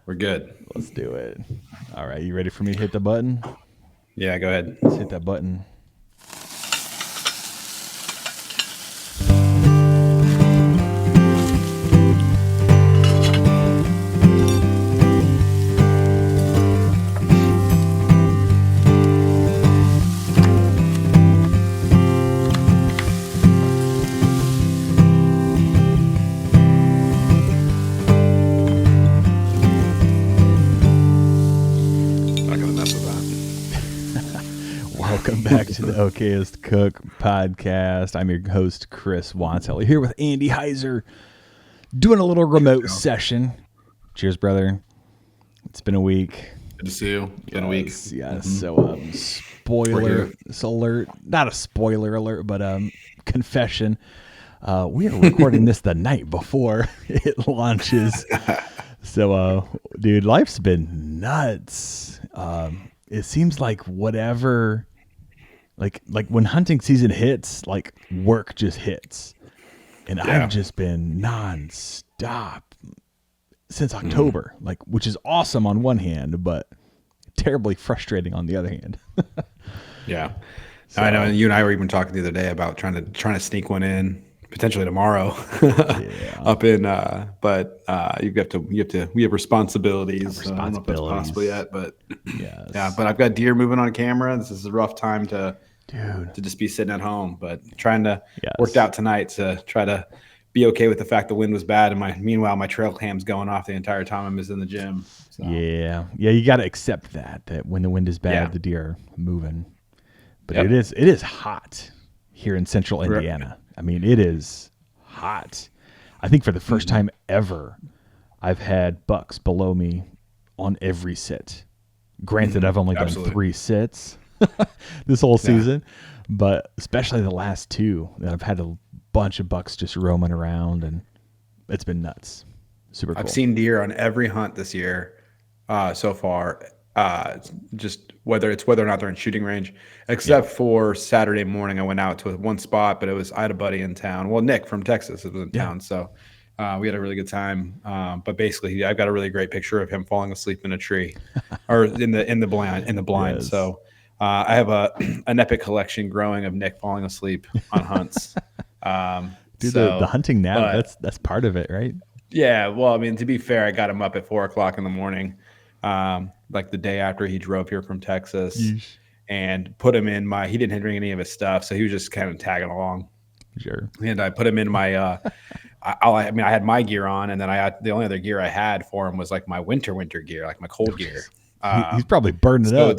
We're good. Let's do it. All right, you ready for me to hit the button? Yeah, go ahead. Let's hit that button. Welcome back to the Okayest Cook Podcast. I'm your host, Chris Whonsetler, here with Andy Heiser, doing a little remote session. Cheers, brother. It's been a week. Good to see you. It's been a week. Yes. So, spoiler alert. Not a spoiler alert, but confession. We are recording this the night before it launches. So, dude, life's been nuts. It seems like whatever... Like when hunting season hits, like work just hits. And I've just been nonstop since October, like, which is awesome on one hand, but terribly frustrating on the other hand. Yeah. So, I know. You and I were even talking the other day about trying to sneak one in potentially tomorrow up in, but we have responsibilities. I don't know if that's possible yet, but yeah, but I've got deer moving on camera. This is a rough time to just be sitting at home, but trying to worked out tonight to try to be okay with the fact the wind was bad. And meanwhile, my trail cam's going off the entire time I was in the gym. So. Yeah. You got to accept that when the wind is bad, the deer are moving, but it is hot here in central Indiana. I mean, it is hot. I think for the first time ever, I've had bucks below me on every sit. Granted, I've only done 3 sits this whole season, but especially the last 2 that I've had a bunch of bucks just roaming around, and it's been nuts. Super cool. I've seen deer on every hunt this year so far. Just whether or not they're in shooting range, except for Saturday morning, I went out to one spot, but I had a buddy in town. Well, Nick from Texas was in town. So, we had a really good time. But basically I've got a really great picture of him falling asleep in a tree or in the blind. Yes. So, I have an epic collection growing of Nick falling asleep on hunts. Dude, the hunting now, that's part of it, right? Yeah. Well, I mean, to be fair, I got him up at 4:00 in the morning. Like the day after he drove here from Texas. Yeesh. And put him in he didn't bring any of his stuff. So he was just kind of tagging along. Sure. And I put him in my, I had my gear on, and then the only other gear I had for him was like my winter gear, like my cold gear. He's probably burned it up.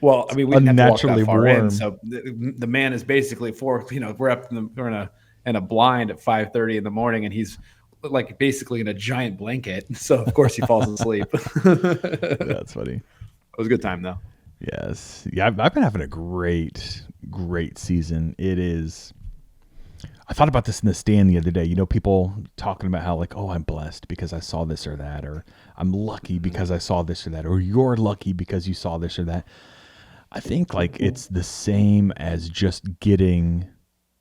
Well, I mean, we didn't have to walk that far in. So the man is basically we're up we're in a blind at 5:30 in the morning, and he's like basically in a giant blanket. So of course he falls asleep. That's funny. It was a good time though. Yes. Yeah. I've been having a great season. It is. I thought about this in the stand the other day, people talking about how like, oh, I'm blessed because I saw this or that, or I'm lucky because I saw this or that, or you're lucky because you saw this or that. I think like it's the same as just getting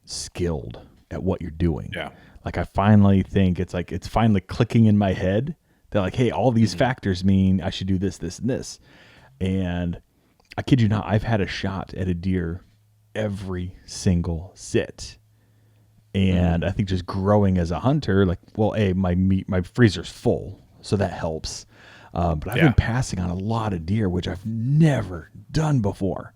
skilled at what you're doing. Yeah. Like I finally think it's finally clicking in my head. They're like, hey, all these factors mean I should do this, this, and this. And I kid you not, I've had a shot at a deer every single sit. And I think just growing as a hunter, like, well, my freezer's full, so that helps. But I've been passing on a lot of deer, which I've never done before.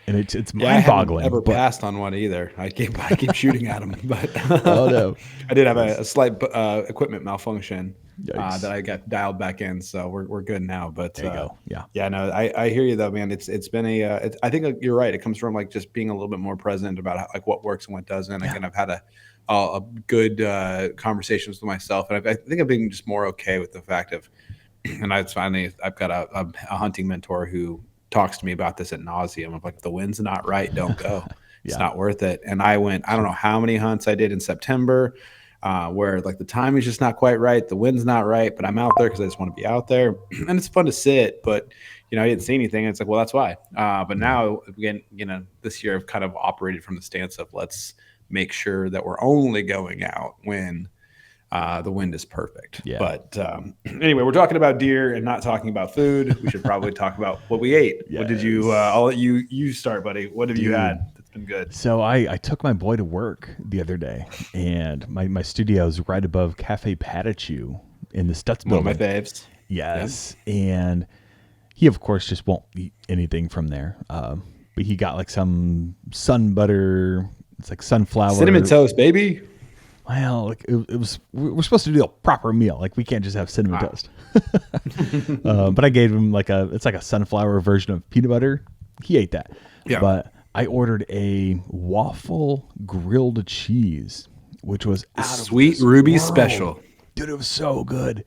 And it's mind-boggling. I haven't ever passed on one either. I keep shooting at them, but oh no, I did have a slight equipment malfunction that I got dialed back in, so we're good now. But there you go. No, I hear you though, man. It's been I think you're right. It comes from like just being a little bit more present about like what works and what doesn't. Again, I've had a good conversations with myself, and I think I've been just more okay with the fact of, and I've got a hunting mentor who talks to me about this at nauseum. I'm like, if the wind's not right, don't go. It's not worth it. And I don't know how many hunts I did in September where like the time is just not quite right. The wind's not right, but I'm out there because I just want to be out there. And it's fun to sit, but I didn't see anything. And it's like, well, that's why. But now again, this year I've kind of operated from the stance of let's make sure that we're only going out when the wind is perfect. Yeah. But anyway, we're talking about deer and not talking about food. We should probably talk about what we ate. Yes. What did you? I'll let you start, buddy. What have you had that's been good? So I took my boy to work the other day, and my studio is right above Cafe Patachu in the Stutz building. One of my faves. Yes, and he of course just won't eat anything from there. But he got like some sun butter. It's like sunflower Cinnamon toast, baby. Well, like it was. We're supposed to do a proper meal. Like we can't just have cinnamon toast. But I gave him it's like a sunflower version of peanut butter. He ate that. Yeah. But I ordered a waffle grilled cheese, which was Sweet Ruby special. Dude, it was so good.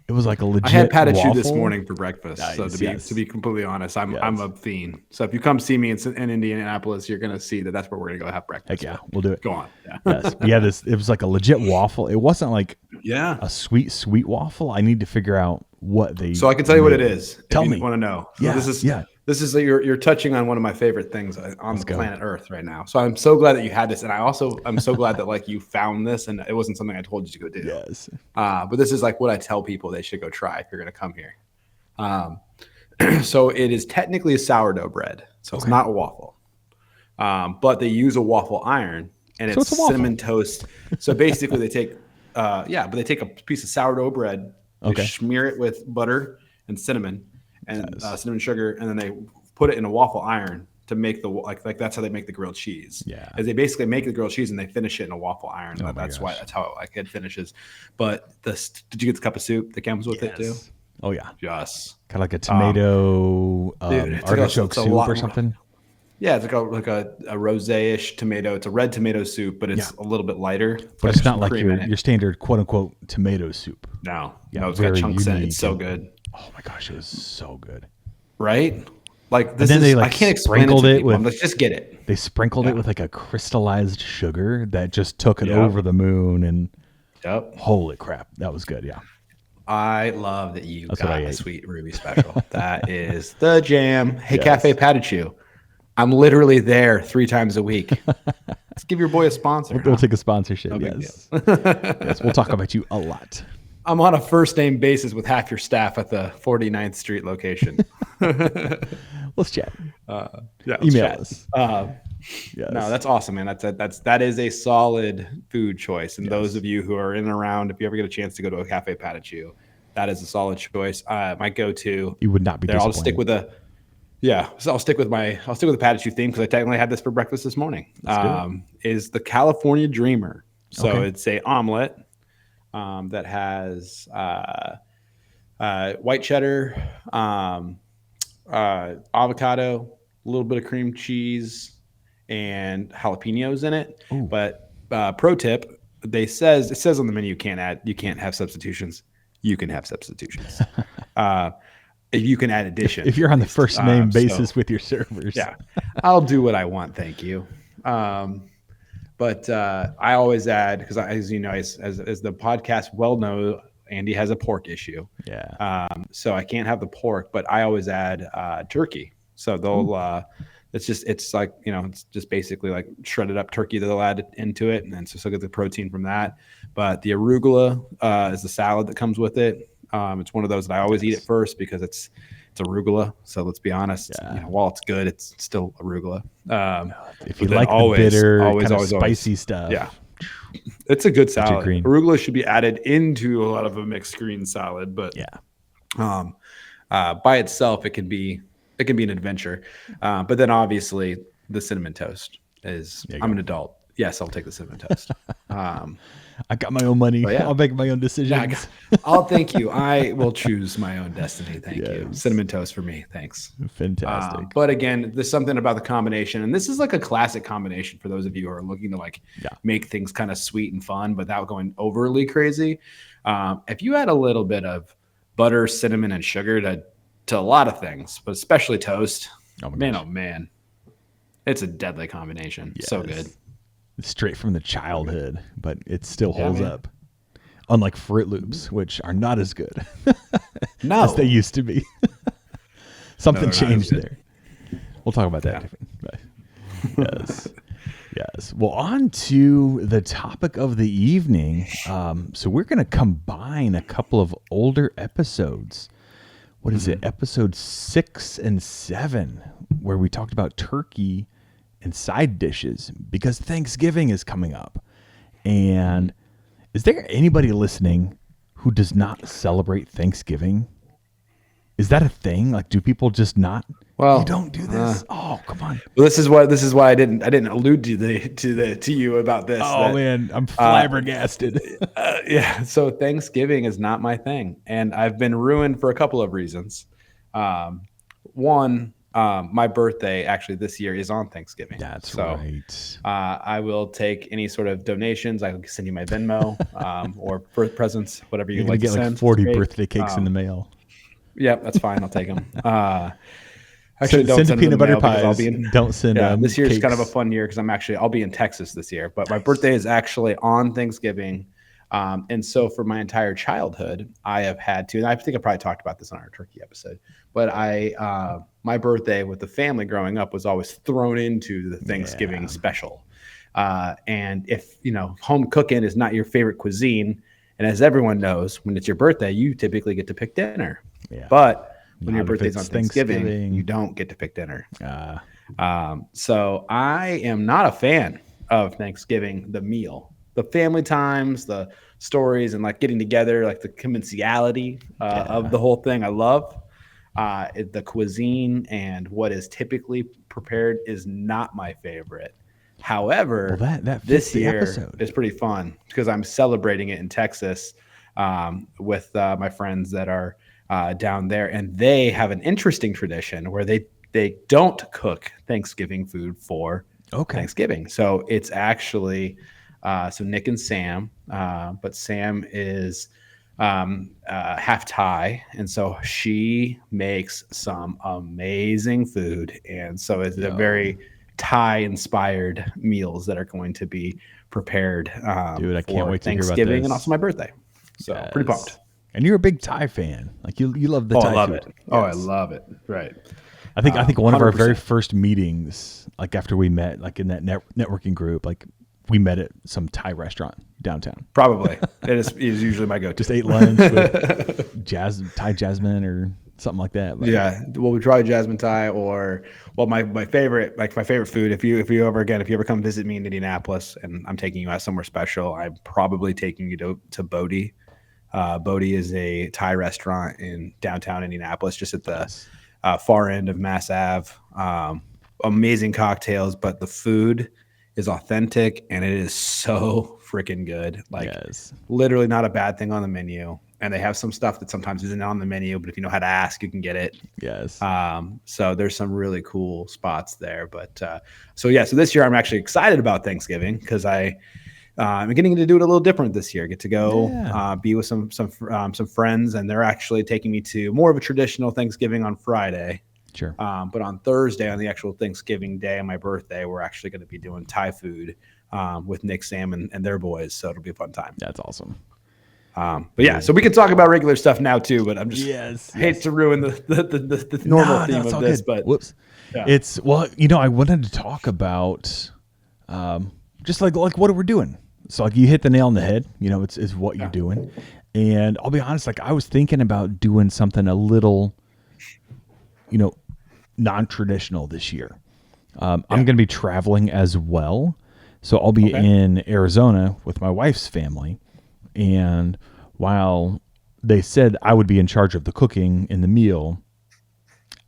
It was like a legit. I had Patachu waffle this morning for breakfast. Nice, So to be completely honest, I'm a fiend. So if you come see me in Indianapolis, you're gonna see that's where we're gonna go have breakfast. Heck yeah, we'll do it. Go on. Yeah. Yes, yeah. It was like a legit waffle. It wasn't like a sweet waffle. I need to figure out what they. So I can tell you what it is. Tell if me. You want to know? So Yeah. This is you're touching on one of my favorite things on the planet Earth right now. So I'm so glad that you had this, and I'm so glad that like you found this, and it wasn't something I told you to go do. Yes. But this is like what I tell people they should go try if you're going to come here. So it is technically a sourdough bread, so it's not a waffle. But they use a waffle iron, and it's cinnamon toast. So basically, they take they take a piece of sourdough bread, they smear it with butter and cinnamon. And cinnamon sugar, and then they put it in a waffle iron to make the like that's how they make the grilled cheese. Yeah, as they basically make the grilled cheese and they finish it in a waffle iron. That's how it finishes. But did you get the cup of soup that comes with it too? Oh yeah, yes. Kind of like a tomato artichoke soup or something. Yeah, it's like a rosé-ish tomato. It's a red tomato soup, but it's a little bit lighter. But it's not like your standard quote unquote tomato soup. No, it's got chunks in it. It's so good. Oh my gosh, it was so good. Right? Like this is I can't explain it to people. I'm like, just get it. They sprinkled it with like a crystallized sugar that just took it over the moon, and holy crap, that was good. Yeah. I love that you got a Sweet Ruby special. That is the jam. Hey, Cafe Patachu. I'm literally there 3 times a week. Let's give your boy a sponsor. We'll take a sponsorship. Yes. Yes, we'll talk about you a lot. I'm on a first name basis with half your staff at the 49th Street location. Let's chat. Email us. Yes. No, that's awesome, man. That is a solid food choice. And those of you who are in and around, if you ever get a chance to go to a Cafe Patachu, that is a solid choice. My go-to. You would not be disappointed. I'll stick with I'll stick with the Patachu theme because I technically had this for breakfast this morning. Is the California Dreamer. So it's a omelet. That has white cheddar, avocado, a little bit of cream cheese, and jalapenos in it. Ooh. But pro tip, it says on the menu you can't have substitutions. You can have substitutions. If you can add addition. If you're on the first name basis with your servers. Yeah, I'll do what I want. Thank you. But I always add, because as you know, as the podcast well know, Andy has a pork issue. Yeah. So I can't have the pork, but I always add turkey. So they'll it's just basically like shredded up turkey that they'll add into it, and then so get the protein from that. But the arugula is the salad that comes with it. It's one of those that I always eat it first because it's arugula. So let's be honest, while it's good, it's still arugula. If you like the bitter, kind of spicy stuff, it's a good salad. Arugula should be added into a lot of a mixed green salad, but by itself, it can be an adventure. But then obviously the cinnamon toast is. I'm an adult. Yes, I'll take the cinnamon toast. I got my own money. I'll make my own decisions. I'll thank you. I will choose my own destiny. Thank you. Cinnamon toast for me. Thanks. Fantastic. But again, there's something about the combination, and this is like a classic combination for those of you who are looking to make things kind of sweet and fun, but without going overly crazy. If you add a little bit of butter, cinnamon, and sugar to a lot of things, but especially toast, oh man, it's a deadly combination. Yes. So good. Straight from the childhood, but it still holds up. Unlike Fruit Loops, which are not as good as they used to be. Something changed there. We'll talk about that. Yes. Yes. Well, on to the topic of the evening. So we're going to combine a couple of older episodes. What is it? Episode 6 and 7, where we talked about turkey and side dishes because Thanksgiving is coming up. And is there anybody listening who does not celebrate Thanksgiving? Is that a thing? Like, do people just not? Well, you don't do this. Oh, come on. Well, this is why I didn't allude to you about this. Oh man, I'm flabbergasted. Yeah. So Thanksgiving is not my thing, and I've been ruined for a couple of reasons. One, my birthday actually this year is on Thanksgiving. That's right. I will take any sort of donations. I can send you my Venmo or birth presents, whatever you like to send. Like 40 birthday cakes in the mail. Yeah, that's fine. I'll take them. Actually, don't send peanut butter pies. Don't send. This year's cakes. kind of a fun year because I'll be in Texas this year. But my birthday is actually on Thanksgiving, and so for my entire childhood, I have had to. And I think I probably talked about this on our turkey episode. But my birthday with the family growing up was always thrown into the Thanksgiving special. And if home cooking is not your favorite cuisine, and as everyone knows, when it's your birthday, you typically get to pick dinner. Yeah. But when your birthday's on Thanksgiving, you don't get to pick dinner. So I am not a fan of Thanksgiving, the meal, the family times, the stories, and like getting together, like the commensality of the whole thing. I love the cuisine, and what is typically prepared is not my favorite. However, that this year episode is pretty fun because I'm celebrating it in Texas with my friends that are down there, and they have an interesting tradition where they don't cook Thanksgiving food for Thanksgiving. So it's actually so Nick and Sam, but Sam is half Thai, and so she makes some amazing food, and so it's a very Thai inspired meals that are going to be prepared Dude, I can't wait to hear about Thanksgiving this. And also my birthday. So pretty pumped. And you're a big Thai fan. Like you love the Thai I love food. it. Yes. Oh, I love it. Right. I think one of our 100%. very first meetings, like after we met, like in that networking group, like we met at some Thai restaurant downtown. Probably. It is usually my go-to. Just ate lunch with Thai jasmine or something like that. But yeah. Well, we try jasmine Thai my favorite food. If you ever come visit me in Indianapolis and I'm taking you out somewhere special, I'm probably taking you to Bodhi. Bodhi is a Thai restaurant in downtown Indianapolis, just at the far end of Mass Ave. Amazing cocktails, but the food is authentic and it is so freaking good. Like literally not a bad thing on the menu. And they have some stuff that sometimes isn't on the menu, but if you know how to ask, you can get it. Yes. So there's some really cool spots there. But so this year I'm actually excited about Thanksgiving because I'm getting to do it a little different this year. Get to go be with some friends, and they're actually taking me to more of a traditional Thanksgiving on Friday. Sure. But on Thursday, on the actual Thanksgiving day on my birthday, we're actually going to be doing Thai food with Nick, Sam, and their boys. So it'll be a fun time. That's awesome. So we can talk about regular stuff now too. But I'm just hate to ruin the normal theme of this. Good. But whoops, it's I wanted to talk about just like what we're doing. So like you hit the nail on the head. It's what you're doing. And I'll be honest, like I was thinking about doing something a little, non-traditional this year. I'm going to be traveling as well. So I'll be in Arizona with my wife's family. And while they said I would be in charge of the cooking and the meal,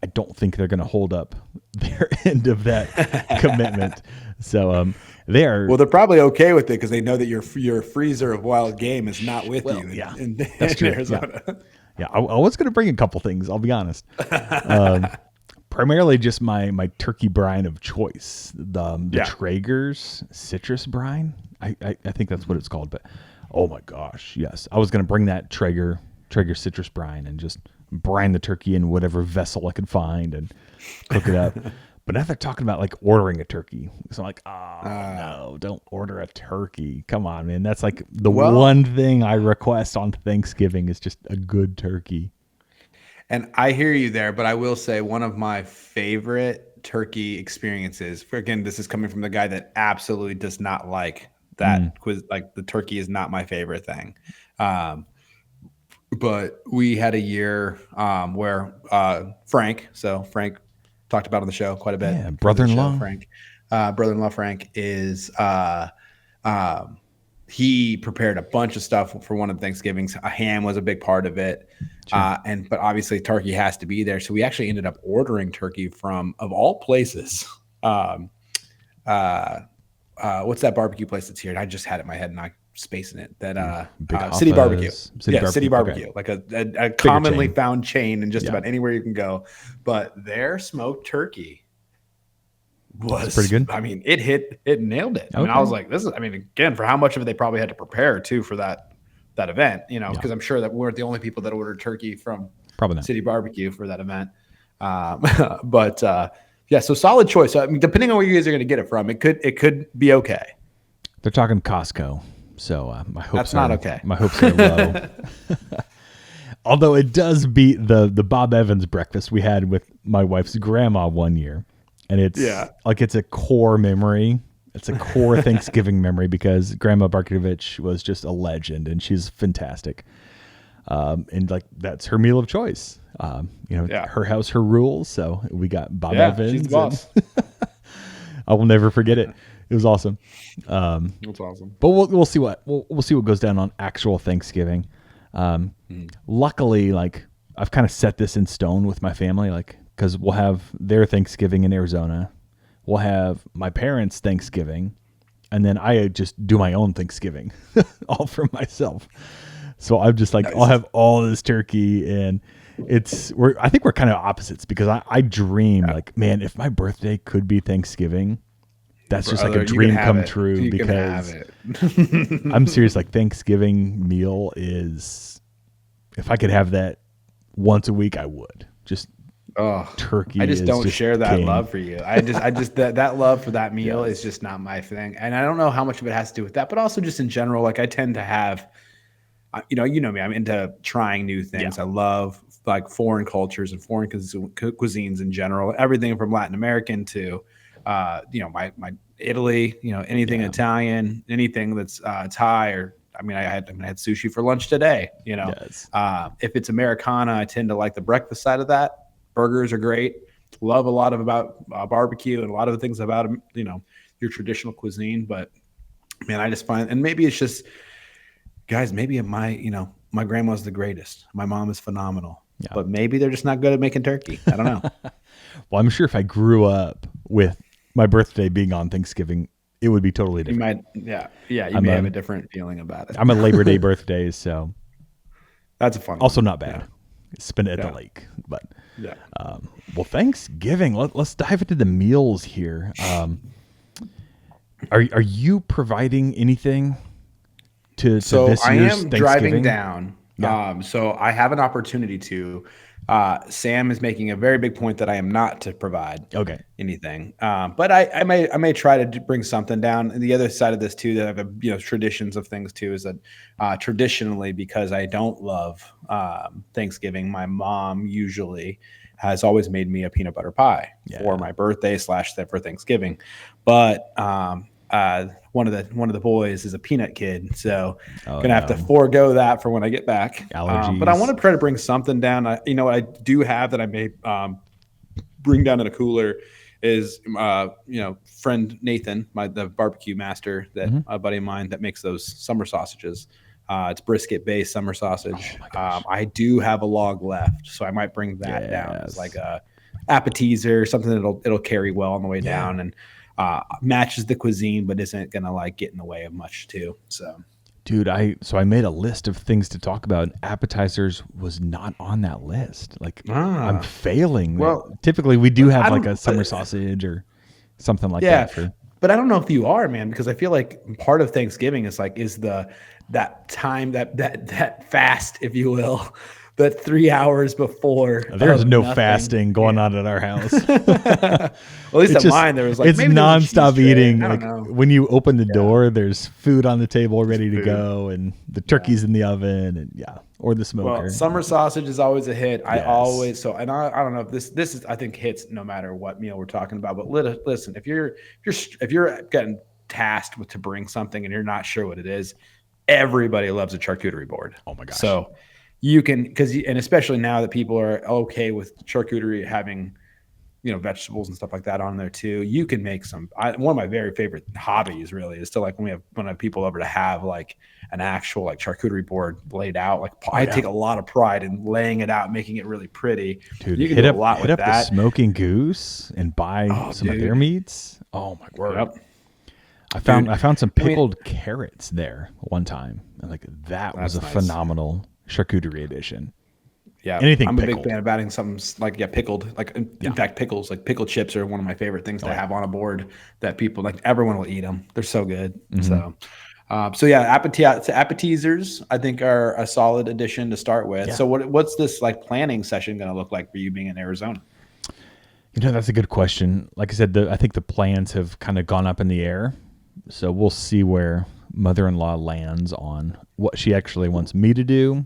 I don't think they're going to hold up their end of that commitment. So they're probably okay with it because they know that your freezer of wild game is not with you. Yeah, that's true. Arizona. Yeah, I was going to bring a couple things. I'll be honest. Primarily just my turkey brine of choice, the Traeger's citrus brine. I think that's what it's called. But oh my gosh, yes, I was going to bring that Traeger citrus brine and just brine the turkey in whatever vessel I could find and cook it up. But now they're talking about like ordering a turkey. So I'm like, no, don't order a turkey. Come on, man. That's like the one thing I request on Thanksgiving is just a good turkey. And I hear you there, but I will say one of my favorite turkey experiences. Again, this is coming from the guy that absolutely does not like that quiz. Like the turkey is not my favorite thing. But we had a year where Frank talked about on the show quite a bit. Yeah, brother-in-law Frank is he prepared a bunch of stuff for one of the Thanksgivings. A ham was a big part of it. Sure. But obviously turkey has to be there. So we actually ended up ordering turkey from, of all places, what's that barbecue place that's here? I just had it in my head and I'm spacing it. That City Barbecue. City Barbecue. Okay. Like a commonly found chain in just about anywhere you can go. But their smoked turkey was pretty good. I mean, it nailed it. I mean, I was like, again, for how much of it they probably had to prepare too for that event, because I'm sure that we weren't the only people that ordered turkey from City Barbecue for that event. But so solid choice. I mean, depending on where you guys are going to get it from, it could be okay. They're talking Costco, so my hopes not okay. My hopes are low. Although it does beat the Bob Evans breakfast we had with my wife's grandma one year. And it's it's a core memory. It's a core Thanksgiving memory because Grandma Barkovich was just a legend and she's fantastic. And like that's her meal of choice. Her house, her rules. So we got Bob Evans. She's the boss. I will never forget it. It was awesome. That's awesome. But we'll see what goes down on actual Thanksgiving. Luckily, like I've kind of set this in stone with my family, like. Because we'll have their Thanksgiving in Arizona. We'll have my parents' Thanksgiving. And then I just do my own Thanksgiving all for myself. So I'm just like, nice. I'll have all this turkey. And I think we're kind of opposites because I dream like, man, if my birthday could be Thanksgiving, that's just like a dream come true because I'm serious. Like Thanksgiving meal is, if I could have that once a week, I would just. Oh, turkey! I just don't share that king. Love for you. I just that love for that meal is just not my thing, and I don't know how much of it has to do with that, but also just in general. Like I tend to have, you know me. I'm into trying new things. I love like foreign cultures and foreign cuisines in general. Everything from Latin American to, my Italy. Anything Italian, anything that's Thai or. I had sushi for lunch today. If it's Americana, I tend to like the breakfast side of that. Burgers are great. Love a lot about barbecue and a lot of the things about your traditional cuisine. But man, I just find, and maybe it's just guys. Maybe my grandma's the greatest. My mom is phenomenal. But maybe they're just not good at making turkey. I don't know. Well, I'm sure if I grew up with my birthday being on Thanksgiving, it would be totally different. You may have a different feeling about it. I'm a Labor Day birthday, so that's a fun one. Also not bad. Spend it at the lake, but well, Thanksgiving. Let's dive into the meals here. Are you providing anything to this year's Thanksgiving? I am driving down. So I have an opportunity to. Sam is making a very big point that I am not to provide anything. But I may try to bring something down. And the other side of this too, that I have traditions of things too, is that traditionally, because I don't love Thanksgiving, my mom usually has always made me a peanut butter pie for my birthday / for Thanksgiving. But one of the boys is a peanut kid, so gonna have to forego that for when I get back. Allergies. But I want to try to bring something down. What I do have that I may bring down in a cooler is friend Nathan, the barbecue master, that a buddy of mine that makes those summer sausages. It's brisket based summer sausage. I do have a log left, so I might bring that down as like a appetizer, something it'll carry well on the way down and matches the cuisine, but isn't gonna like get in the way of much too. So, dude, I made a list of things to talk about. Appetizers was not on that list. Like I'm failing. Well, typically we do have like a summer sausage or something like that. But I don't know if you are, man, because I feel like part of Thanksgiving is that time that fast, if you will, that 3 hours before. There's no nothing. fasting going on at our house. Well, at least at mine, there was like it's maybe nonstop eating. I Like don't know. when you open the door, there's food on the table ready to food. go, and the turkey's in the oven, and or the smoker. Well, summer sausage is always a hit. I Yes. always I don't know if this is I think hits no matter what meal we're talking about. But listen, if you're getting tasked with to bring something and you're not sure what it is, everybody loves a charcuterie board. Oh my gosh! So you can and especially now that people are okay with charcuterie having vegetables and stuff like that on there too. You can make one of my very favorite hobbies really is to like when I have people over to have like an actual like charcuterie board laid out. Like I take a lot of pride in laying it out, making it really pretty. Dude, you can hit do up, a lot hit with up that. the smoking goose and buy some of their meats. Oh my word! Yep. I found some pickled carrots there one time, and like that was a phenomenal charcuterie edition. Yeah, anything I'm pickled. a big fan of adding something like pickled. Like in fact, pickles, like pickled chips, are one of my favorite things to have on a board. That people like, everyone will eat them. They're so good. So appetizers I think are a solid addition to start with. Yeah. So what's this like planning session going to look like for you being in Arizona? That's a good question. Like I said, I think the plans have kind of gone up in the air. So we'll see where mother-in-law lands on what she actually wants me to do.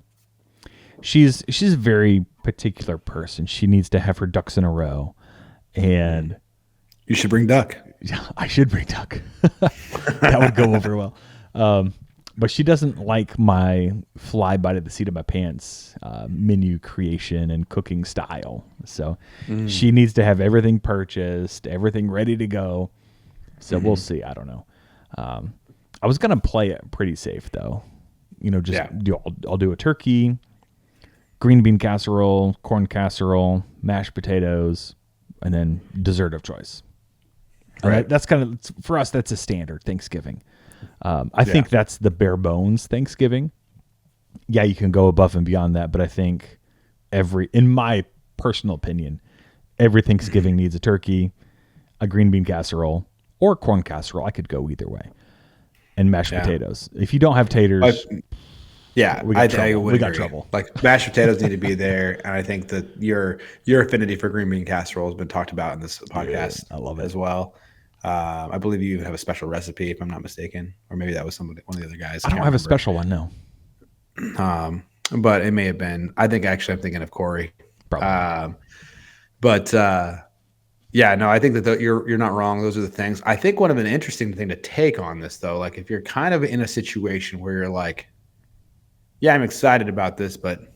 She's a very particular person. She needs to have her ducks in a row, and you should bring duck. Yeah, I should bring duck. That would go over well. But she doesn't like my fly by the seat of my pants menu creation and cooking style. So she needs to have everything purchased, everything ready to go. So we'll see. I don't know. I was gonna play it pretty safe though. I'll do a turkey, green bean casserole, corn casserole, mashed potatoes, and then dessert of choice. Right. That's kind of, for us, that's a standard Thanksgiving. I think that's the bare bones Thanksgiving. Yeah, you can go above and beyond that, but I think in my personal opinion, every Thanksgiving needs a turkey, a green bean casserole, or corn casserole. I could go either way. And mashed potatoes. If you don't have taters, we got trouble. Like mashed potatoes need to be there, and I think that your affinity for green bean casserole has been talked about in this podcast. I love it as well. I believe you even have a special recipe, if I'm not mistaken, or maybe that was one of the other guys. I don't have a special one, no. But it may have been. I think actually I'm thinking of Corey. Probably. I think that you're not wrong. Those are the things. I think one of an interesting thing to take on this though, like if you're kind of in a situation where you're like, yeah, I'm excited about this, but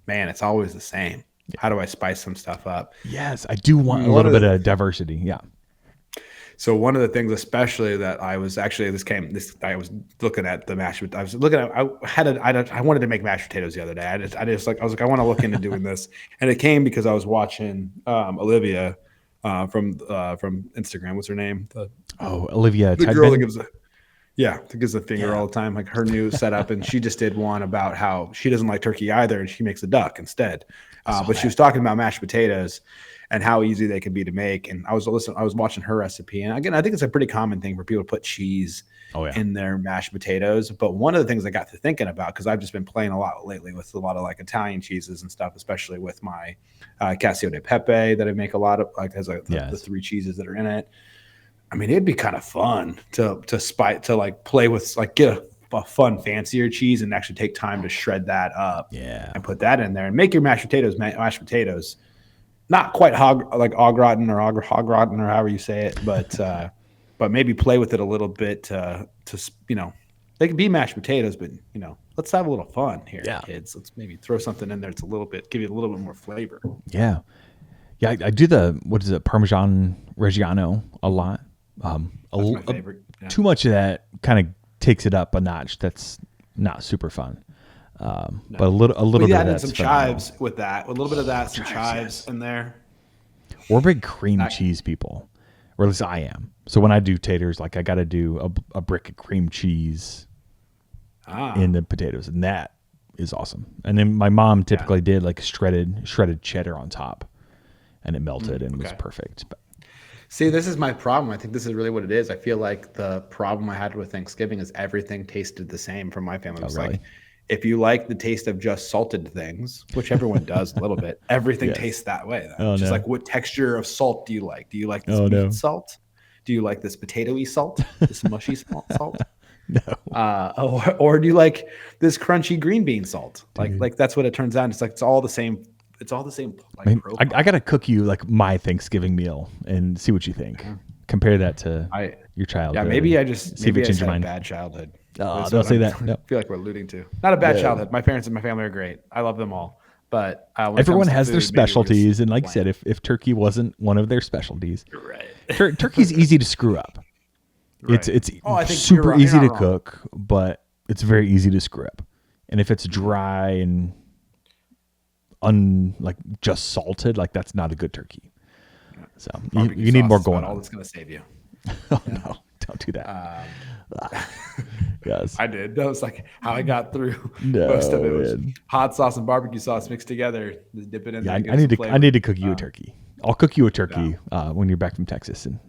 man, it's always the same. Yeah. How do I spice some stuff up? Yes, I do want a little bit of diversity. Yeah. So one of the things, especially that I was looking at the mashed. I was looking at. I wanted to make mashed potatoes the other day. I was like, I want to look into doing this, and it came because I was watching Olivia from Instagram. What's her name? Olivia. The girl that gives a finger all the time, like her new setup, and she just did one about how she doesn't like turkey either, and she makes a duck instead. But she was talking about mashed potatoes and how easy they can be to make. And I was watching her recipe, and again, I think it's a pretty common thing for people to put cheese in their mashed potatoes. But one of the things I got to thinking about, because I've just been playing a lot lately with a lot of like Italian cheeses and stuff, especially with my Casio de Pepe that I make a lot of, like has the three cheeses that are in it. I mean, it'd be kind of fun to play with, like get a fun, fancier cheese and actually take time to shred that up and put that in there and make your mashed potatoes. Not quite au gratin or however you say it, but maybe play with it a little bit to they can be mashed potatoes, but let's have a little fun here, kids. Let's maybe throw something in there. It's give you a little bit more flavor. Yeah. I do Parmesan Reggiano a lot. That's my favorite. Too much of that kind of takes it up a notch. That's not super fun. But a little bit of that. Some chives with that. A little bit of that, some chives in there. We're big cream cheese people, or at least I am. So when I do taters, like I got to do a brick of cream cheese in the potatoes, and that is awesome. And then my mom typically did like shredded cheddar on top, and it melted and was perfect. But, see, this is my problem. I think this is really what it is. I feel like the problem I had with Thanksgiving is everything tasted the same from my family. It was like If you like the taste of just salted things, which everyone does a little bit, everything tastes that way. Though. Just like, what texture of salt do you like? Do you like this meat salt? Do you like this potatoy salt? This mushy salt? No. Or do you like this crunchy green bean salt? Like that's what it turns out. It's like it's all the same. It's all the same. Like, I gotta cook you like my Thanksgiving meal and see what you think. Compare that to your childhood. Yeah, maybe I just had a bad childhood. Oh, don't say that. No. I feel like we're alluding to not a bad childhood. My parents and my family are great. I love them all. But everyone has their specialties, and like I said, if turkey wasn't one of their specialties, right. Turkey's easy to screw up. Right. It's super easy to cook, but it's very easy to screw up. And if it's dry and like just salted, like that's not a good turkey. So you need more going on. All that's going to save you. Oh no, don't do that. Yes, I did. That was like how I got through most of it. Was hot sauce and barbecue sauce mixed together. Just dip it in. Yeah, I need to cook you a turkey. I'll cook you a turkey when you're back from Texas, and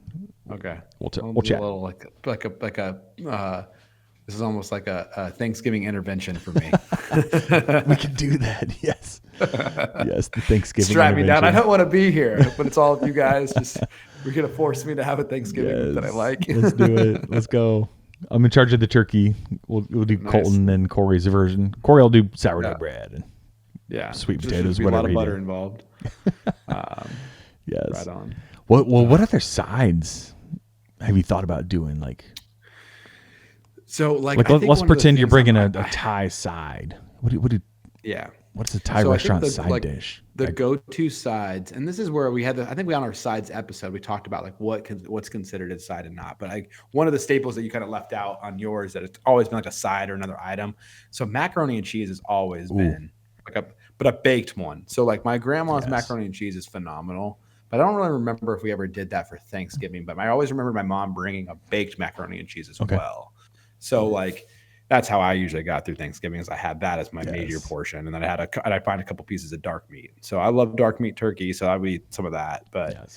we'll chat. A little like a this is almost like a Thanksgiving intervention for me. We can do that. Yes. Yes, the Thanksgiving strap me down. I don't want to be here, but it's all of you guys. Just you're gonna force me to have a Thanksgiving that I like. Let's do it. Let's go. I'm in charge of the turkey. We'll do Colton and Corey's version. Corey will do sourdough bread and sweet potatoes. Whatever. A lot of butter involved. Yes. Right on. What other sides have you thought about doing? So let's pretend you're bringing a Thai side. What do you? Yeah. What's the Thai restaurant side dish? The go-to sides, and this is where we had I think we on our sides episode we talked about like what's considered a side and not. But one of the staples that you kind of left out on yours that it's always been like a side or another item. So macaroni and cheese has always been but a baked one. So like my grandma's macaroni and cheese is phenomenal. But I don't really remember if we ever did that for Thanksgiving. But I always remember my mom bringing a baked macaroni and cheese as well. So like that's how I usually got through Thanksgiving is I had that as my major portion. And then I'd find a couple pieces of dark meat. So I love dark meat turkey. So I would eat some of that. But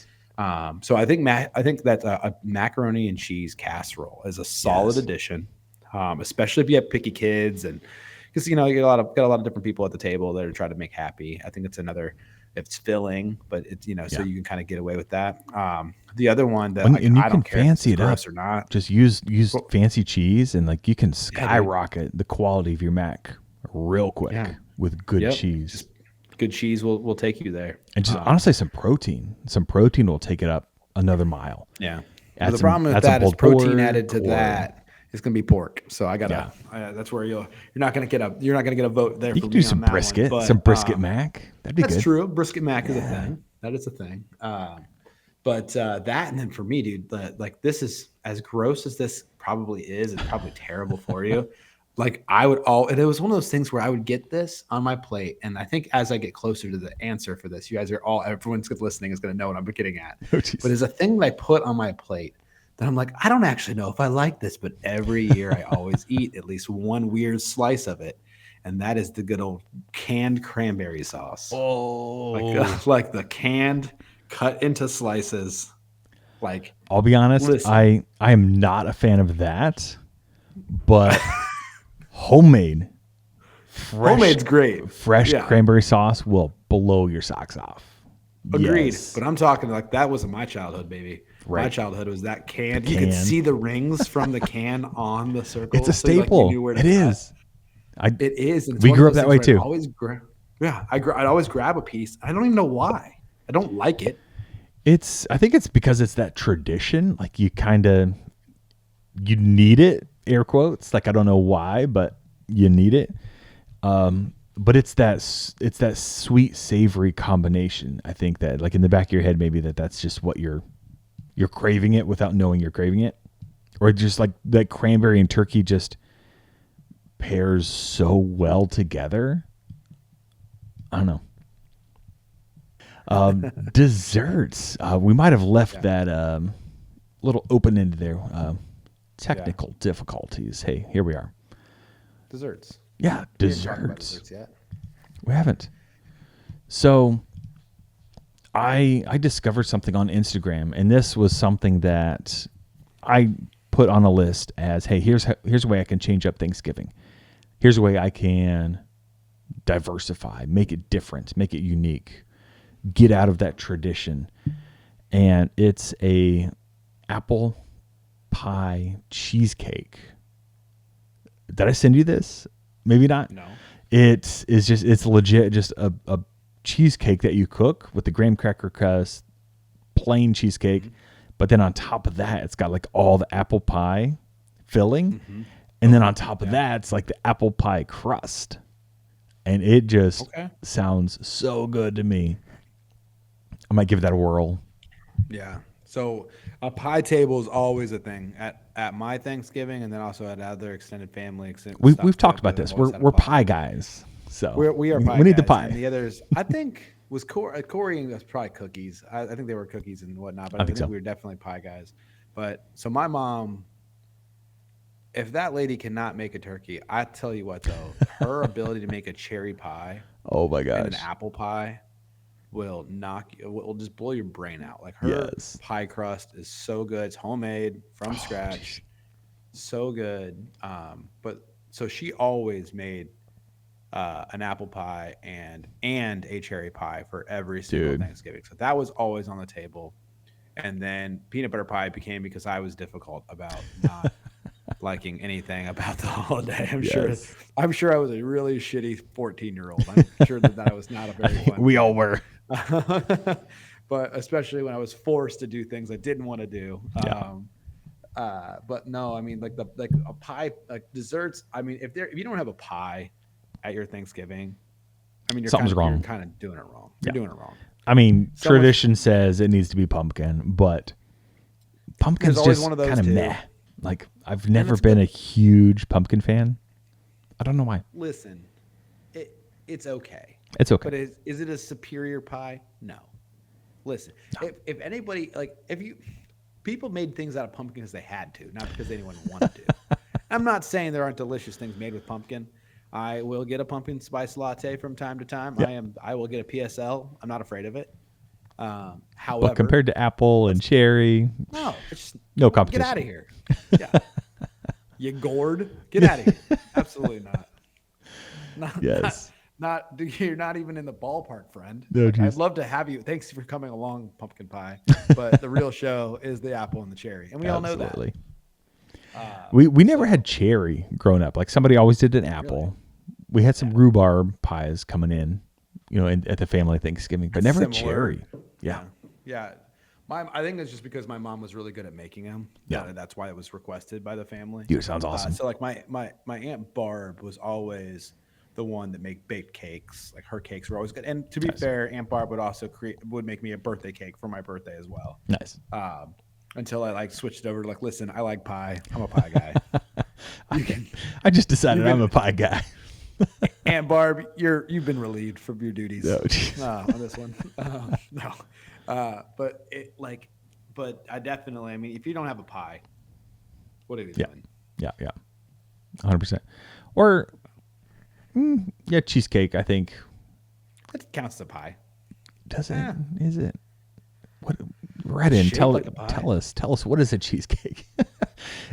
so I think that a macaroni and cheese casserole is a solid addition, especially if you have picky kids and because you get a lot of different people at the table that are trying to make happy. I think it's it's filling, but it's so you can kind of get away with that. The other one that I don't care fancy if it's gross or not. Just use fancy cheese and like you can skyrocket the quality of your mac real quick with good cheese. Just good cheese will take you there. And just honestly, some protein will take it up another mile. Yeah. The problem with that is protein added to that. It's gonna be pork, so I gotta. That's where you're not gonna get a vote there. You can do some brisket, some brisket mac. That'd be good. That's true. Brisket mac is a thing. That is a thing. But that, and then for me, dude, this is as gross as this probably is. It's probably terrible for you. Like and it was one of those things where I would get this on my plate, and I think as I get closer to the answer for this, you guys everyone's listening is gonna know what I'm getting at. But it's a thing that I put on my plate. Then I'm like, I don't actually know if I like this, but every year I always eat at least one weird slice of it. And that is the good old canned cranberry sauce. Oh, like the canned cut into slices. Like, I'll be honest, I am not a fan of that, but homade's great. Fresh cranberry sauce will blow your socks off. Agreed. Yes. But I'm talking like that wasn't my childhood, baby. Right. My childhood was that can. You could see the rings from the can on the circle. It's a staple. It is. It is. And we grew up that way too. I'd always grab a piece. I don't even know why. I don't like it. I think it's because it's that tradition. Like you need it, air quotes. Like I don't know why, but you need it. But it's that sweet savory combination. I think that like in the back of your head, maybe that's just what you're craving it without knowing you're craving it, or just like that cranberry and turkey just pairs so well together. I don't know. Desserts. We might have left that little open-ended there. Technical difficulties. Hey, here we are. Desserts. Yeah, desserts. We haven't. So I discovered something on Instagram, and this was something that I put on a list as, hey, here's a way I can change up Thanksgiving. here's a way I can diversify, make it different, make it unique, get out of that tradition. And it's a apple pie cheesecake. Did I send you this? Maybe not. No. It's legit just a cheesecake that you cook with the graham cracker crust, plain cheesecake. Mm-hmm. But then on top of that, it's got like all the apple pie filling. Mm-hmm. And then on top of that, it's like the apple pie crust. And it just sounds so good to me. I might give that a whirl. Yeah. So a pie table is always a thing at my Thanksgiving, and then also at other extended family. We've talked about this. We're pie guys. So we are pie. We need guys. the pie. And the others, I think, was Corey. Was probably cookies. I think they were cookies and whatnot. But I think so. We were definitely pie guys. But so my mom, if that lady cannot make a turkey, I tell you what though, her ability to make a cherry pie, oh my gosh, and an apple pie will just blow your brain out. Like her pie crust is so good. It's homemade from scratch. Geez. So good. But so she always made an apple pie and a cherry pie for every single Thanksgiving. So that was always on the table. And then peanut butter pie became because I was difficult about not liking anything about the holiday. I'm sure I was a really shitty 14-year-old. I'm sure that was not a very fun. We all were. But especially when I was forced to do things I didn't want to do. But no, I mean like a pie, like desserts. I mean, if you don't have a pie at your Thanksgiving, I mean something's wrong. You're kind of doing it wrong. You're doing it wrong. I mean, tradition says it needs to be pumpkin, but pumpkin's just kind of meh. Like I've never been a huge pumpkin fan. I don't know why. Listen, it's okay. It's okay. But is it a superior pie? No. Listen, if anybody people made things out of pumpkin because they had to, not because anyone wanted to. I'm not saying there aren't delicious things made with pumpkin. I will get a pumpkin spice latte from time to time. Yeah. I will get a PSL. I'm not afraid of it. However, but compared to apple and cherry, no competition. Get out of here. Yeah. You gourd. Get out of here. Absolutely not. Yes. You're not even in the ballpark, friend. No, I'd love to have you. Thanks for coming along, pumpkin pie. But the real show is the apple and the cherry, and we all know that. We never had cherry growing up. Like somebody always did an apple. Really? We had some rhubarb pies coming in, at the family Thanksgiving, but never a cherry. Yeah. I think it's just because my mom was really good at making them. Yeah, that's why it was requested by the family. Dude, sounds awesome. So like my Aunt Barb was always the one that baked cakes. Like her cakes were always good. And to be fair, Aunt Barb would also would make me a birthday cake for my birthday as well. Nice. Until I switched over to listen, I like pie. I'm a pie guy. I just decided I'm a pie guy. Aunt Barb, you've been relieved from your duties on this one. No. But I definitely, I mean, if you don't have a pie, what are you doing? Yeah. 100%. Or, cheesecake, I think. It counts as a pie. Does it? Yeah. Is it? What? Reddin, tell us, what is a cheesecake?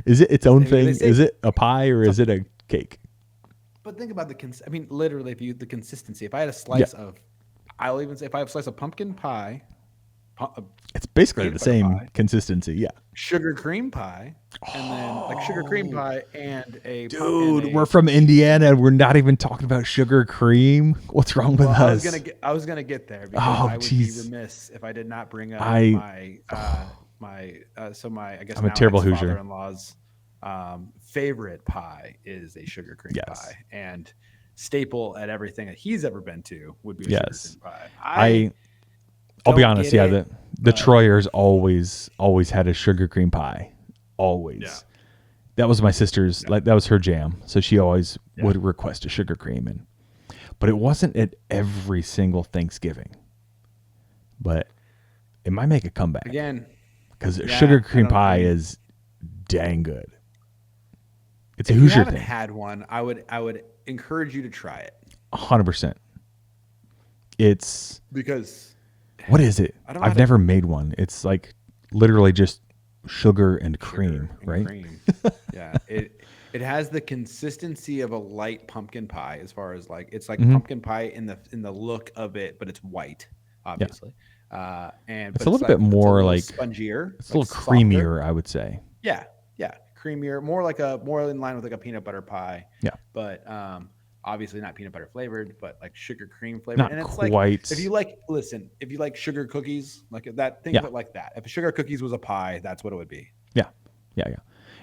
Is it its own thing? Is it a pie or is it a cake? But think about literally, the consistency. If I had a slice of, I'll even say if I have a slice of pumpkin pie, it's basically the same pie, consistency. Yeah. Sugar cream pie, and then sugar cream pie and a. Dude, we're from Indiana and we're not even talking about sugar cream. What's wrong with us? I was gonna get there because I would be remiss if I did not bring up my I'm a terrible Hoosier. Father-in-law's favorite pie is a sugar cream pie, and staple at everything that he's ever been to would be a sugar cream pie. I'll be honest, the Troyers always had a sugar cream pie. Always. Yeah. That was my sister's, that was her jam. So she always would request a sugar cream. But it wasn't at every single Thanksgiving. But it might make a comeback. Again. Because sugar cream pie is dang good. It's a Hoosier thing. If you haven't had one, I would encourage you to try it. 100%. It's... Because... What is it? I've never made one. It's like literally just sugar and cream, right? Cream. Yeah. It has the consistency of a light pumpkin pie as far as like it's like Hmm. pumpkin pie in the look of it, but it's white, Yeah, obviously. And it's but a little bit it's a more little like spongier, it's a like little softer. creamier, I would say. Yeah, yeah, creamier, more in line with like a peanut butter pie, Yeah, but obviously not peanut butter flavored, but like sugar cream flavored. not And it's like quite. if you like sugar cookies, like that, think of Yeah, it like that. If a sugar cookies was a pie, that's what it would be. yeah, yeah, yeah.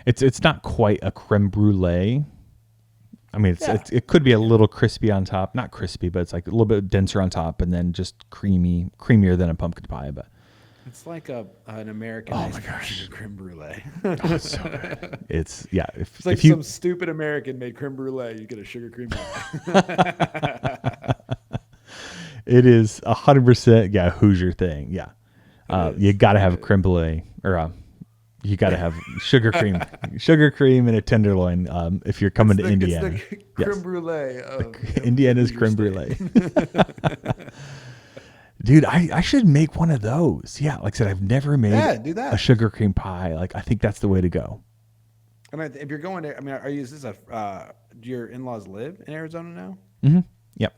It's not quite a creme brulee. I mean, Yeah, it could be a little crispy on top, not crispy, but it's like a little bit denser on top, and then just creamier than a pumpkin pie. But it's like an oh Americanized my version gosh, of creme brulee. oh, it's so good. It's yeah. It's like If you some stupid American made creme brulee. You get a sugar cream pie. it is 100% yeah Hoosier thing. Yeah, It you is. got to It have a is. creme brulee or you got to have sugar cream, and a tenderloin. If you're coming to Indiana, It's the creme yes, brulee of Indiana's Hoosier creme State. brulee. Dude, I should make one of those. Yeah, like I said, I've never made Yeah, do a that. sugar cream pie. Like I think that's the way to go. I mean, if you're going to, I mean, is this do your in-laws live in Arizona now? Mm-hmm. Yep.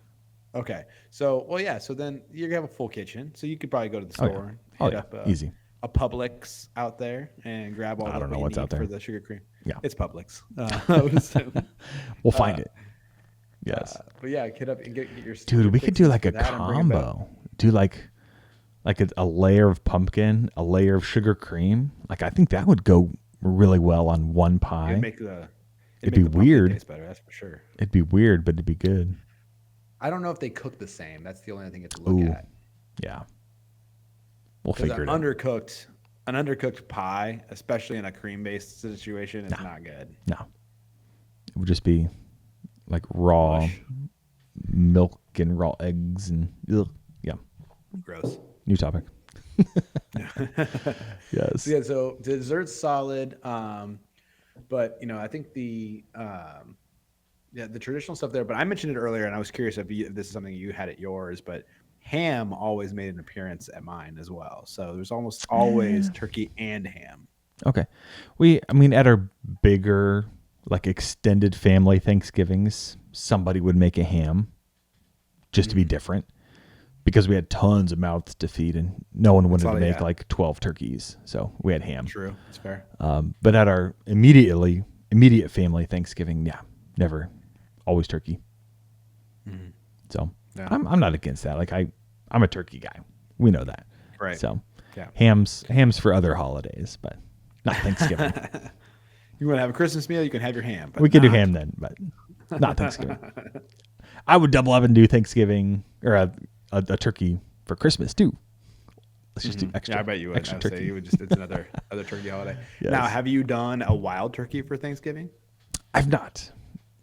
Okay. So, well, yeah. So then you're gonna have a full kitchen. So you could probably go to the Oh yeah. store, Oh hit yeah. up Easy. a Publix out there, and grab all I don't know what you what's out need for there. the sugar cream. Yeah. It's Publix. I would assume. We'll find it. Yes. But yeah, get up and get your Dude, we could do fixings like for a that and bring it back. combo. Do like a layer of pumpkin, a layer of sugar cream. Like I think that would go really well on one pie. It'd make the It'd it'd be make the pumpkin weird. taste better. That's for sure. It'd be weird, but it'd be good. I don't know if they cook the same. That's the only thing you have to look Ooh, at. yeah. We'll Because figure it out. an undercooked pie, especially in a cream based situation, is Nah. not good. No. It would just be like raw Mush. milk and raw eggs and ugh. Yeah. Gross. New topic. Yes. So yeah, so the dessert's solid. But I think the traditional stuff there. But I mentioned it earlier, and I was curious if this is something you had at yours. But ham always made an appearance at mine as well. So there's almost always turkey and ham. Okay. I mean, at our bigger, like extended family Thanksgivings, somebody would make a ham just to be different because we had tons of mouths to feed and no one wanted to make like 12 turkeys. So we had ham. True, it's fair. But at our immediate family Thanksgiving, yeah, never, always turkey. So Yeah. I'm not against that. Like I'm a turkey guy. We know that. Right. So Yeah. hams for other holidays, but not Thanksgiving. You want to have a Christmas meal, you can have your ham. But We could do ham then, but not Thanksgiving. I would double up and do Thanksgiving or a turkey for Christmas too. Let's just do extra. Yeah, I bet you would. Extra I would say turkey. you would just it's another turkey holiday. Yes. Now, have you done a wild turkey for Thanksgiving? I've not,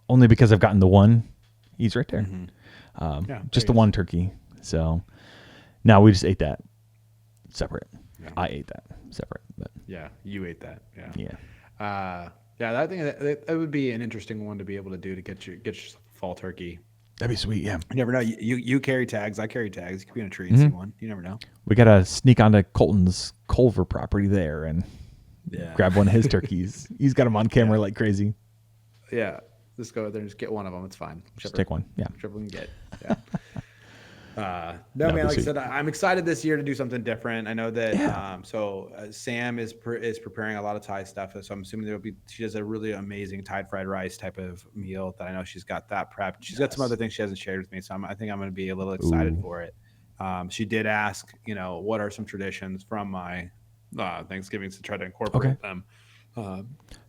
only because I've gotten the one. He's right there. Yeah, Just there the he one turkey. So now we just ate that separate. Yeah. I ate that separate, but Yeah, you ate that. Yeah. yeah, I think that would be an interesting one to be able to do to get your fall turkey. that'd be sweet. Yeah, You never know. You carry tags. I carry tags. You could be on a tree and see one. You never know. we gotta sneak onto Colton's Culver property there and Yeah. grab one of his turkeys. He's got them on camera like crazy. Yeah. Just go there and just get one of them. It's fine. Just take one. Yeah. Whichever we can get. Yeah. No, That'd man. be Like I sweet. said, I'm excited this year to do something different. I know that. Yeah. Sam is preparing a lot of Thai stuff, so I'm assuming she does a really amazing Thai fried rice type of meal that I know she's got that prepped. She's got some Yes. other things she hasn't shared with me, so I think I'm going to be a little excited Ooh. for it. She did ask, what are some traditions from my Thanksgiving to try to incorporate them.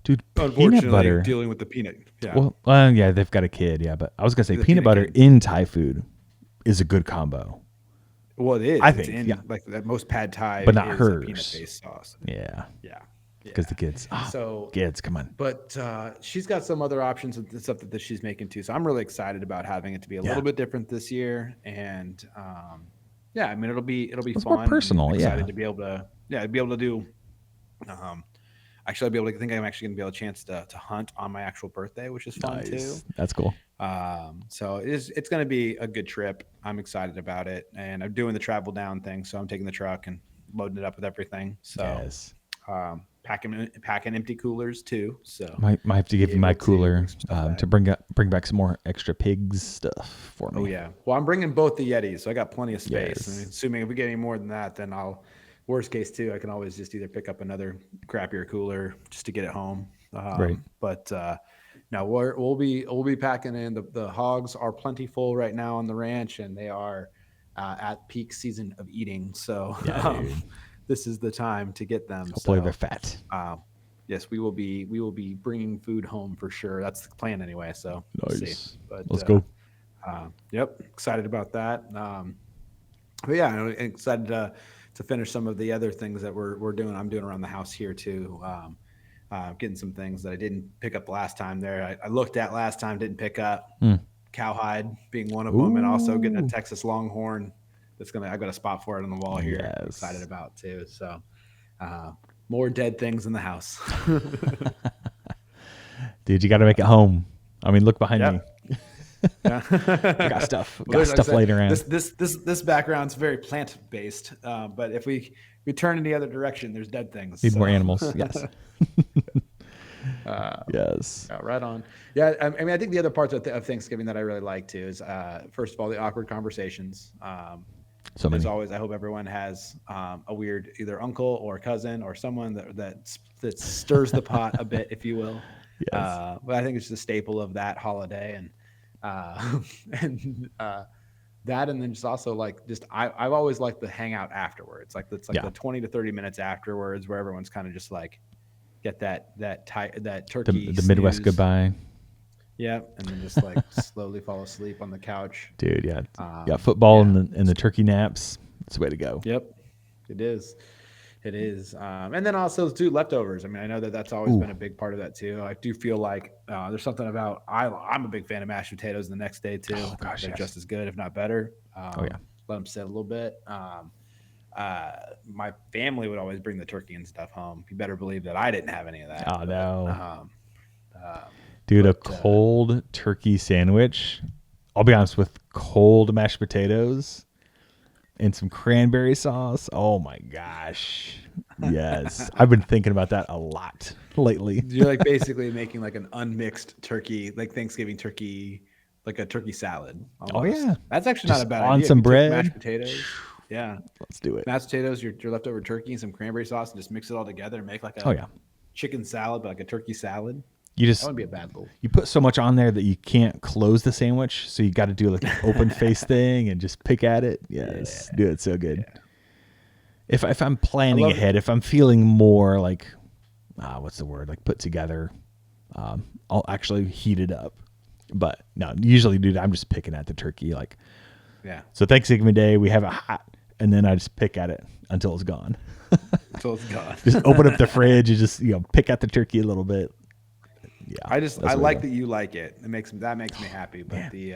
Dude, Unfortunately, peanut butter. dealing with the peanut. Yeah. Well, yeah, they've got a kid. Yeah, but I was gonna say The peanut peanut butter kids. in Thai food is a good combo. Well, it is. I It's think, in, yeah. like that most pad Thai, But not is hers. a peanut-based sauce. Yeah, Yeah, because the kids. So, Kids, come on. but she's got some other options and stuff that she's making too. So I'm really excited about having it to be a Yeah. little bit different this year. And yeah, I mean it'll be It's fun. more personal, I'm excited yeah. to be able to do. Actually, I'll be able to think I'm actually going to be able to chance to hunt on my actual birthday, which is fun too. Nice. That's cool. So it's going to be a good trip. I'm excited about it, and I'm doing the travel down thing. So I'm taking the truck and loading it up with everything. So Yes. packing empty coolers too. So might have to give you my cooler to bring back some more extra pigs stuff for me. Oh yeah. Well, I'm bringing both the Yetis, so I got plenty of space. Yes. I mean, assuming if we get any more than that, then worst case too, I can always just either pick up another crappier cooler just to get it home. Right. But no, we'll be packing in. The hogs are plentiful right now on the ranch, and they are at peak season of eating. So this is the time to get them. Hopefully they're fat. Yes, we will be bringing food home for sure. That's the plan anyway. So nice. We'll see. But let's go. Yep, excited about that. But yeah, I'm excited to finish some of the other things that we're doing. I'm doing around the house here too. Getting some things that I didn't pick up last time there. I looked at last time, didn't pick up. Cowhide being one of them, and also getting a Texas Longhorn. I've got a spot for it on the wall here. Yes. I'm excited about too. So more dead things in the house. Dude, you got to make it home. I mean, look behind me. Yeah. Got stuff. Got stuff laid around. This background's very plant based, but if we turn in the other direction, there's dead things. Need more animals. Yes. Yes. Right on. Yeah. I mean, I think the other parts of Thanksgiving that I really like too is first of all the awkward conversations. So there's always. I hope everyone has a weird either uncle or cousin or someone that stirs the pot a bit, if you will. Yes. But I think it's the staple of that holiday and that, and then just also I've always liked the hangout afterwards. Like it's like the 20 to 30 minutes afterwards where everyone's kind of just like get that turkey, the Midwest goodbye. Yeah, and then just like slowly fall asleep on the couch. Dude, yeah, got football and the turkey naps. It's the way to go. Yep, it is. It is. And then also too leftovers. I mean, I know that's always been a big part of that too. I do feel like there's something about I'm a big fan of mashed potatoes the next day too. Oh gosh, they're just as good, if not better. Let them sit a little bit. My family would always bring the turkey and stuff home. You better believe that I didn't have any of that. Oh no. Dude, a cold turkey sandwich. I'll be honest, with cold mashed potatoes and some cranberry sauce. Oh my gosh. Yes. I've been thinking about that a lot lately. You're like basically making like an unmixed turkey, like Thanksgiving turkey, like a turkey salad. Almost. Oh yeah. That's actually not a bad idea. On some bread. Mashed potatoes. Yeah. Let's do it. Mashed potatoes, your leftover turkey and some cranberry sauce, and just mix it all together and make like a chicken salad, but like a turkey salad. That wouldn't be a bad goal. You put so much on there that you can't close the sandwich, so you got to do like an open face thing and just pick at it. Yes, do it so good. Yeah. If I'm planning ahead, if I'm feeling more like, what's the word? Like put together, I'll actually heat it up. But no, usually, dude, I'm just picking at the turkey. Like, So Thanksgiving Day, we have it hot, and then I just pick at it until it's gone. Until it's gone. Just open up the fridge and just pick at the turkey a little bit. Yeah, I like that you like it. That makes me happy. But it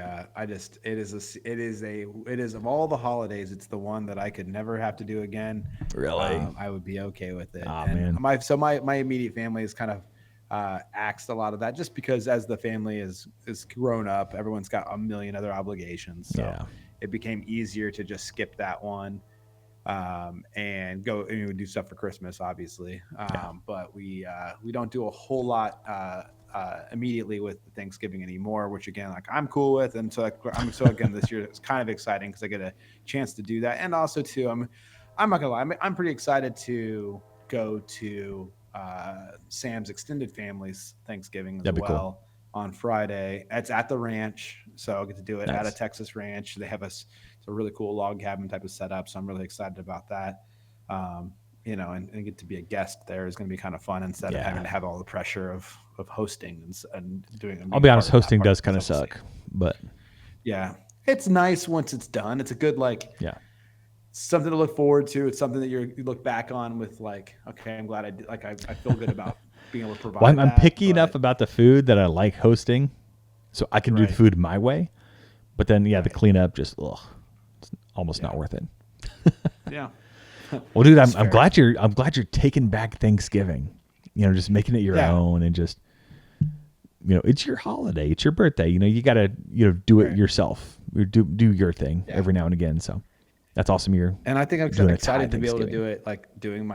is of all the holidays, it's the one that I could never have to do again. Really, I would be okay with it. Oh man, my immediate family has kind of axed a lot of that, just because as the family is grown up, everyone's got a million other obligations. So it became easier to just skip that one. And go and do stuff for Christmas, obviously. But we don't do a whole lot immediately with Thanksgiving anymore, which again, like I'm cool with. And so again, this year it's kind of exciting because I get a chance to do that. And also too, I'm not gonna lie, I'm pretty excited to go to Sam's extended family's Thanksgiving as well on Friday. It's at the ranch, so I'll get to do it at a Texas ranch. They have it's a really cool log cabin type of setup, so I'm really excited about that. And get to be a guest there is going to be kind of fun instead of having to have all the pressure of hosting and doing. I'll be honest, hosting does kind of suck, but yeah, it's nice once it's done. It's a good something to look forward to. It's something that you look back on with like, okay, I'm glad I did. Like I feel good about being able to provide. Well, I'm picky enough about the food that I like hosting, so I can do the food my way. But then the cleanup just it's almost not worth it. Yeah. Well, dude, I'm glad you're taking back Thanksgiving. Just making it your own and just it's your holiday, it's your birthday. You gotta do it yourself. Do your thing every now and again. So That's awesome. And I think I'm doing a excited Thai to be able to Thanksgiving. do it, like doing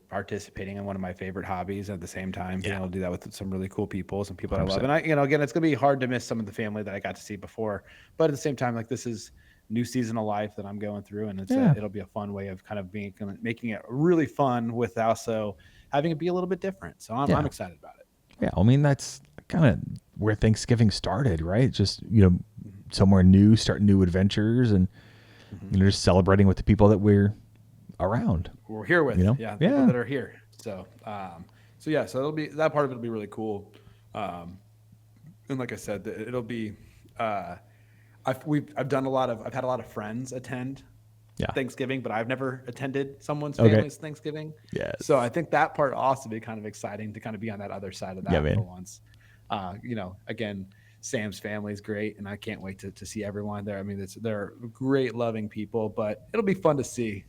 participating in one of my favorite hobbies at the same time, being able to do that with some really cool people, some people that I love. 100%. And again, it's going to be hard to miss some of the family that I got to see before, but at the same time, like this is new season of life that I'm going through, and it'll be a fun way of kind of making it really fun with also having it be a little bit different. So I'm excited about it. Yeah. I mean, that's kind of where Thanksgiving started, right? Just, somewhere new, starting new adventures and, just celebrating with the people that we're around. We're here with, people that are here. So, so it'll be, that part of it will be really cool. And like I said, it'll be, I've had a lot of friends attend Thanksgiving, but I've never attended someone's family's Thanksgiving. Yeah. So I think that part also be kind of exciting to kind of be on that other side of that for once. Again, Sam's family is great, and I can't wait to see everyone there. I mean, they're great, loving people, but it'll be fun to see.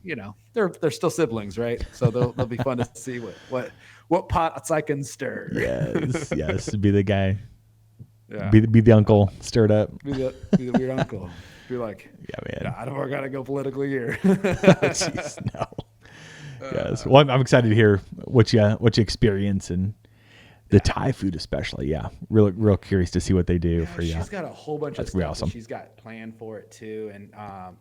They're still siblings, right? So they'll be fun to see what pots I can stir. Yes, be the guy. Yeah. Be the uncle stirred up. Be the weird uncle. Be like, I don't gotta go politically here. Jeez, no. Yes. Well, I'm excited to hear what you experience and the Thai food, especially. Yeah, real curious to see what they do for you. She's got a whole bunch of stuff that she's got planned for it too, and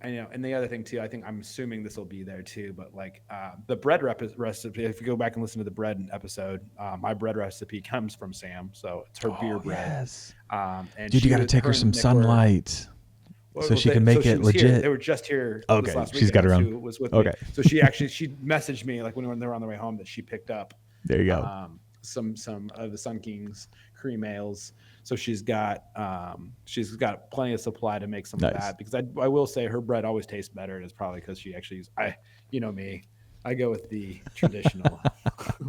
and the other thing too, I'm assuming this will be there too. But like the bread recipe, if you go back and listen to the bread episode, my bread recipe comes from Sam, so it's her beer bread. Yes. And dude, you got to take her some sunlight. So she can make it legit. Here. They were just here. Okay, this last she's got her own. Who was with me. So she messaged me like when they were on their way home that she picked up. There you go. Some of the Sun King's cream ales. So she's got plenty of supply to make some of that, because I will say her bread always tastes better, and it's probably because she actually me, I go with the traditional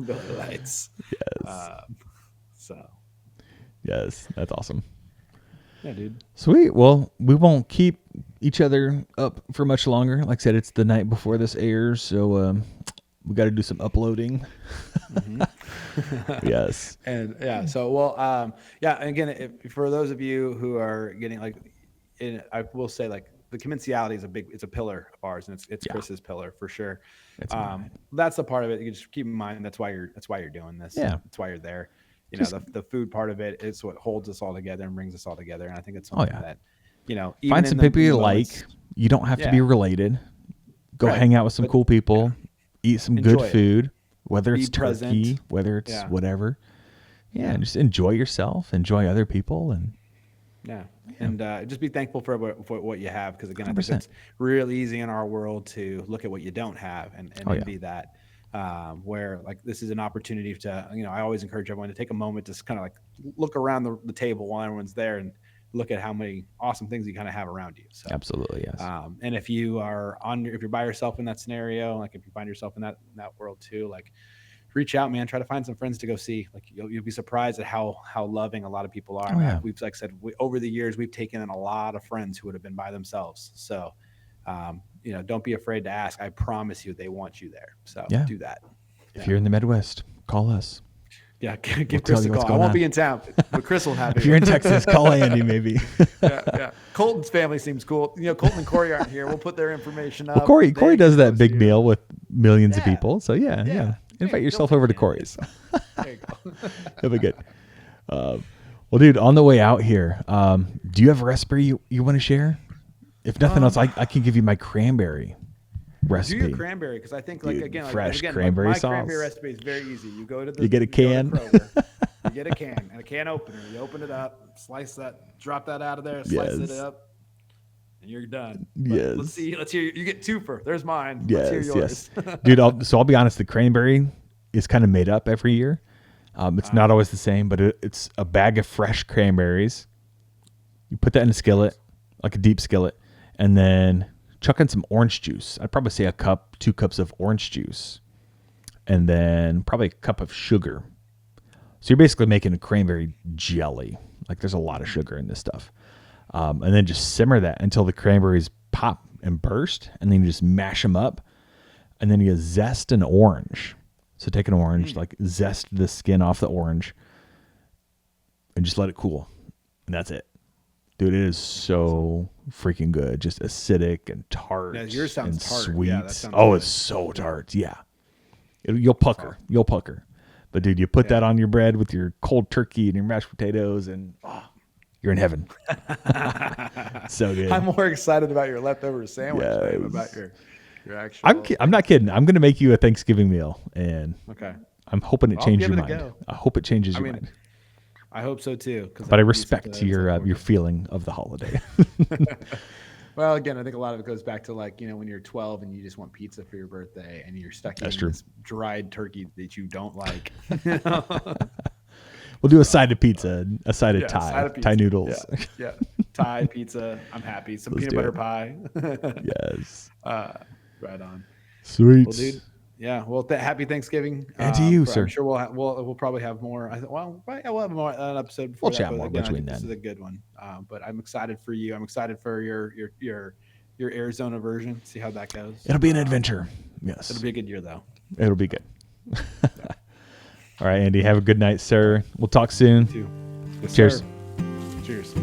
Billy Lights. Yes. Yes, that's awesome. Yeah, dude. Sweet. Well, we won't keep each other up for much longer. Like I said, it's the night before this airs, so we got to do some uploading. Yes. And so and again, for those of you who are getting I will say the commensality is it's a pillar of ours, and it's Chris's pillar for sure. That's the part of it. You just keep in mind that's why you're doing this. Yeah. That's why you're there. The food part of it is what holds us all together and brings us all together. And I think it's something that, even find some people you like. You don't have to be related. Go hang out with some cool people. Eat some good food, whether it's turkey, whether it's whatever. Yeah, just enjoy yourself, enjoy other people, and and just be thankful for what you have, because again, 100%. I think it's real easy in our world to look at what you don't have and envy that. Where this is an opportunity to, I always encourage everyone to take a moment to kind of look around the table while everyone's there and look at how many awesome things you kind of have around you. So, absolutely, yes. And if you are if you're by yourself in that scenario, if you find yourself in that world too, reach out, man. Try to find some friends to go see. You'll be surprised at how loving a lot of people are. We've over the years, we've taken in a lot of friends who would have been by themselves. So, don't be afraid to ask. I promise you, they want you there. So do that. If you're in the Midwest, call us. Yeah, give Chris a call. I won't be in town, but Chris will have it. If you're in Texas, call Andy maybe. Yeah. Colton's family seems cool. Colton and Corey aren't here. We'll put their information up. Well, Corey does that big meal with millions of people. So yeah. Invite yourself over to Corey's. There you go. It'll be good. Well, dude, on the way out here, do you have a recipe you want to share? If nothing else, I can give you my cranberry recipe. Do your cranberry, because I think fresh cranberry my sauce. Cranberry recipe is very easy. You get a can. You get a can and a can opener. You open it up, slice that, drop that out of there, slice it up, and you're done. But let's hear. You get two for. There's mine. Let's hear yours. Yes. Dude, I'll be honest. The cranberry is kind of made up every year. It's not always the same, but it's a bag of fresh cranberries. You put that in a skillet, like a deep skillet, and then chuck in some orange juice. I'd probably say 2 cups of orange juice, and then probably a cup of sugar. So you're basically making a cranberry jelly. There's a lot of sugar in this stuff. And then just simmer that until the cranberries pop and burst, and then you just mash them up, and then you zest an orange. So take an orange, zest the skin off the orange, and just let it cool. And that's it. Dude, it is so freaking good. Just acidic and tart. Yeah, yours sounds and tart. sweet. Yeah, that sounds good. good. It's so tart. Yeah. You'll pucker. You'll pucker. But dude, you put that on your bread with your cold turkey and your mashed potatoes, and you're in heaven. So good. I'm more excited about your leftover sandwich than I am about your actual. I'm not kidding. I'm going to make you a Thanksgiving meal, and I'm hoping it changes your mind. I hope it changes your mind. I hope so too. But I respect your feeling of the holiday. Well, again, I think a lot of it goes back to like, when you're 12 and you just want pizza for your birthday and you're stuck eating this dried turkey that you don't like. We'll do a side of pizza, a side of Thai noodles. Yeah. Thai pizza. I'm happy. Some peanut butter pie. Yes. Right on. Sweet. Well, dude. Yeah. Well, happy Thanksgiving. And to you, sir. I'm sure we'll probably have more. We'll have more an episode before we'll chat more between then. This is a good one. But I'm excited for you. I'm excited for your Arizona version. See how that goes. It'll be an adventure. Yes. It'll be a good year though. It'll be good. All right, Andy. Have a good night, sir. We'll talk soon. You too. Yes, Cheers. Sir. Cheers.